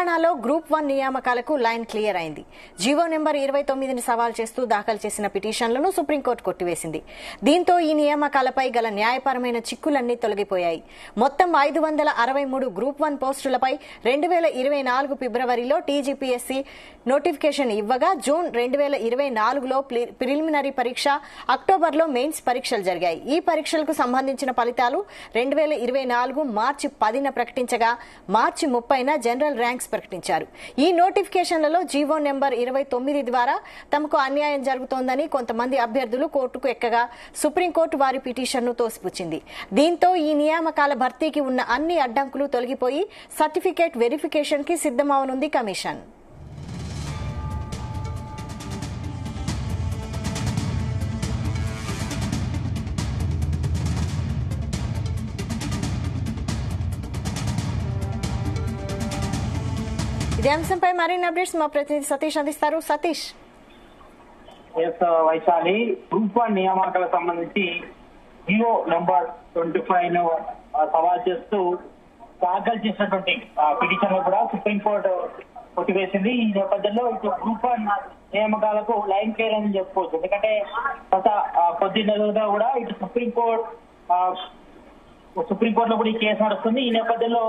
తెలంగాణలో గ్రూప్ 1 నియామకాలకు line clear అయింది. జీవో నెంబర్ 29ని సవాల్ చేస్తూ దాఖలు చేసిన పిటిషన్లను సుప్రీంకోర్టు కొట్టివేసింది. దీంతో ఈ నియామకాలపై గల న్యాయపరమైన చిక్కులన్నీ తొలగిపోయాయి. మొత్తం 563 గ్రూప్ 1 పోస్టులపై 2024 ఫిబ్రవరిలో టీజీపీఎస్సీ నోటిఫికేషన్ ఇవ్వగా జూన్ 2024లో ప్రిలిమినరీ పరీక్ష, అక్టోబర్లో మెయిన్స్ పరీక్షలు జరిగాయి. ఈ పరీక్షలకు సంబంధించిన ఫలితాలు 2024 మార్చి 10న ప్రకటించగా మార్చి 30న జనరల్ ర్యాంక్స్ ప్రకటించారు. ఈ నోటిఫికేషన్లలో జీవో నెంబర్ 29 ద్వారా తమకు అన్యాయం జరుగుతోందని కొంతమంది అభ్యర్థులు కోర్టుకు ఎక్కగా సుప్రీంకోర్టు వారి పిటిషన్ను తోసిపుచ్చింది. దీంతో ఈ నియామకాల భర్తీకి ఉన్న అన్ని అడ్డంకులు తొలగిపోయి సర్టిఫికేట్ వెరిఫికేషన్ కి సిద్దమవనుంది కమిషన్. ఇదే అంశంపై మరిన్ని అప్డేట్స్ మా ప్రతినిధి సతీష్ అందిస్తారు. సతీష్. వైశాలి, గ్రూప్ 1 నియామకాలకు సంబంధించి జీవో నెంబర్ 25ను సవాల్ చేస్తూ దాఖలు చేసినటువంటి పిటిషన్ కూడా సుప్రీంకోర్టు కొట్టివేసింది. ఈ నేపథ్యంలో ఇటు గ్రూప్ 1 నియామకాలకు లైన్ క్లియర్ అని చెప్పుకోవచ్చు. ఎందుకంటే గత కొద్ది నెలలుగా కూడా ఇటు సుప్రీంకోర్టులో కూడా ఈ కేసు నడుస్తుంది. ఈ నేపథ్యంలో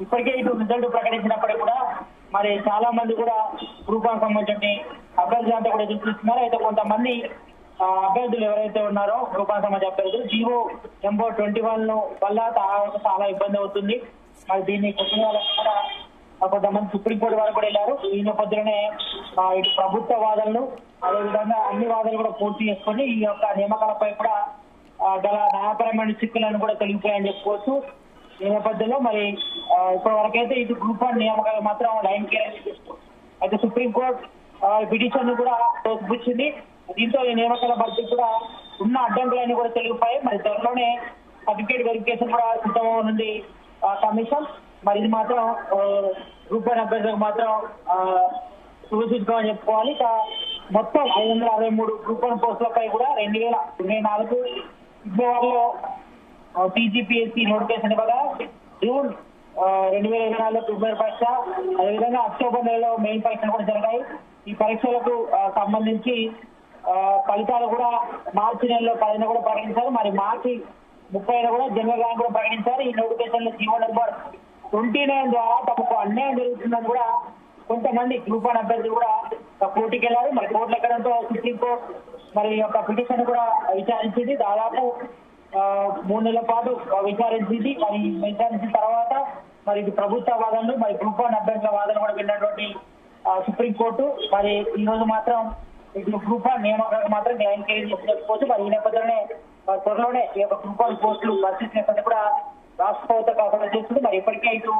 ఇప్పటికే ఇటు రిజల్ట్ ప్రకటించినప్పటికీ కూడా మరి చాలా మంది కూడా గ్రూప్ 1 సంబంధించిన అభ్యర్థులు అంతా కూడా ఎదురు చూస్తున్నారు. అయితే కొంతమంది అభ్యర్థులు ఎవరైతే ఉన్నారో గ్రూప్ 1 సంబంధించిన అభ్యర్థులు జీవో నెంబర్ 21 వల్ల చాలా ఇబ్బంది అవుతుంది. మరి దీన్ని కొట్టిన కూడా కొంతమంది సుప్రీంకోర్టు వారు కూడా వెళ్ళారు. ఈ నేపథ్యంలోనే ఇటు ప్రభుత్వ వాదనలు అదేవిధంగా అన్ని వాదనలు కూడా పూర్తి చేసుకొని ఈ యొక్క నియామకాలపై కూడా గల న్యాయపరమైన చిక్కులను కూడా తొలగిపోయాయని చెప్పుకోవచ్చు. ఈ నేపథ్యంలో మరి ఇప్పటి వరకైతే ఇది గ్రూప్ 1 నియామకాలు మాత్రం లైన్ క్లియర్ చేసుకోవచ్చు. అయితే సుప్రీంకోర్టు పిటిషన్ కూడా తోసిపుచ్చింది. దీంతో ఈ నియామకాల భర్తీ కూడా ఉన్న అడ్డంకులన్నీ కూడా తొలగిపోయాయి. మరి త్వరలోనే సర్టిఫికేట్ వెరిఫికేషన్ కూడా సిద్ధమవునుంది కమిషన్. మరి ఇది మాత్రం గ్రూప్ 1 అభ్యర్థులకు మాత్రం శుభసూచకమని చెప్పుకోవాలి. మొత్తం 563 గ్రూప్ 1 పోస్టులపై కూడా 2024 ఫిబ్రవరిలో టీజీపీఎస్సీ నోటిఫికేషన్ ఇవ్వగా జూన్ 2024లో ప్రిలిమినరీ పరీక్ష, అదేవిధంగా అక్టోబర్ నెలలో మెయిన్ పరీక్షలు కూడా జరిగాయి. ఈ పరీక్షలకు సంబంధించి ఫలితాలు కూడా మార్చి నెలలో 10న కూడా ప్రకటించారు. మరి మార్చి 30న కూడా జనరల్ ర్యాంక్ కూడా ప్రకటించారు. ఈ నోటిఫికేషన్ లో జీవో నెంబర్ 29 ద్వారా తమకు అన్యాయం జరుగుతుందని కూడా కొంతమంది గ్రూప్ 1 అభ్యర్థులు కూడా కోర్టుకి వెళ్ళారు. మరి కోర్టులు ఎక్కడంతో సుప్రీంకోర్టు మరి యొక్క పిటిషన్ కూడా విచారించింది. దాదాపు 3 నెలల పాటు విచారించింది. మరి విచారించిన తర్వాత మరి ఇది ప్రభుత్వ వాదనలు మరి గ్రూప్ 1 అభ్యర్థుల వాదన కూడా విన్నటువంటి సుప్రీంకోర్టు మరి ఈ రోజు మాత్రం ఇది గ్రూప్ 1 నియామకాలకు మాత్రం న్యాయం చెప్పుకోవచ్చు. మరి ఈ నేపథ్యంలోనే త్వరలోనే ఈ యొక్క గ్రూప్ 1 పోస్టులు భర్తీ చేసినట్టు కూడా రాష్ట్ర ప్రభుత్వం కాకుండా చేస్తుంది. మరి ఇప్పటికే ఇటు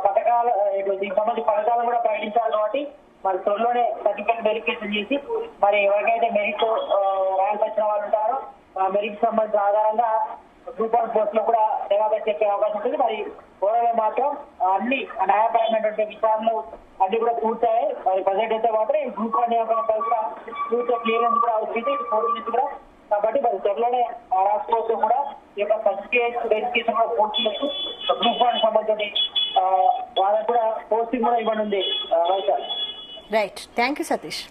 పథకాలు దీనికి సంబంధించి పథకాలు కూడా ప్రకటించారు కాబట్టి మరి త్వరలోనే సర్టిఫికేట్ వెరిఫికేషన్ చేసి మరి ఎవరికైతే మెరిట్ ర్యాంక్ వచ్చిన వాళ్ళు ఉంటారో మెరిట్ సంబంధించిన ఆధారంగా గ్రూప్ 1 పోస్టులో కూడా నియామకం చెప్పే అవకాశం ఉంటుంది. మరి ఓవరాల్ మాత్రం అన్ని న్యాయపరమైనటువంటి విచారణలు అన్ని కూడా పూర్తయ్యాయి. మరి ప్రజెంట్ అయితే మాత్రం ఈ గ్రూప్ 1 నియామకాలపై కూడా పూర్తిగా క్లియరెన్స్ కూడా అవుతుంది కోర్టు నుంచి కూడా. కాబట్టి మరి త్వరలోనే రాష్ట్ర ప్రభుత్వం కూడా ఈ యొక్క సర్టిఫికేట్ వెరిఫికేషన్ కూడా పూర్తి చేస్తూ గ్రూప్ 1 సంబంధించి వాళ్ళకు కూడా పోస్టింగ్ కూడా ఇవ్వనుంది. Right, thank you Satish.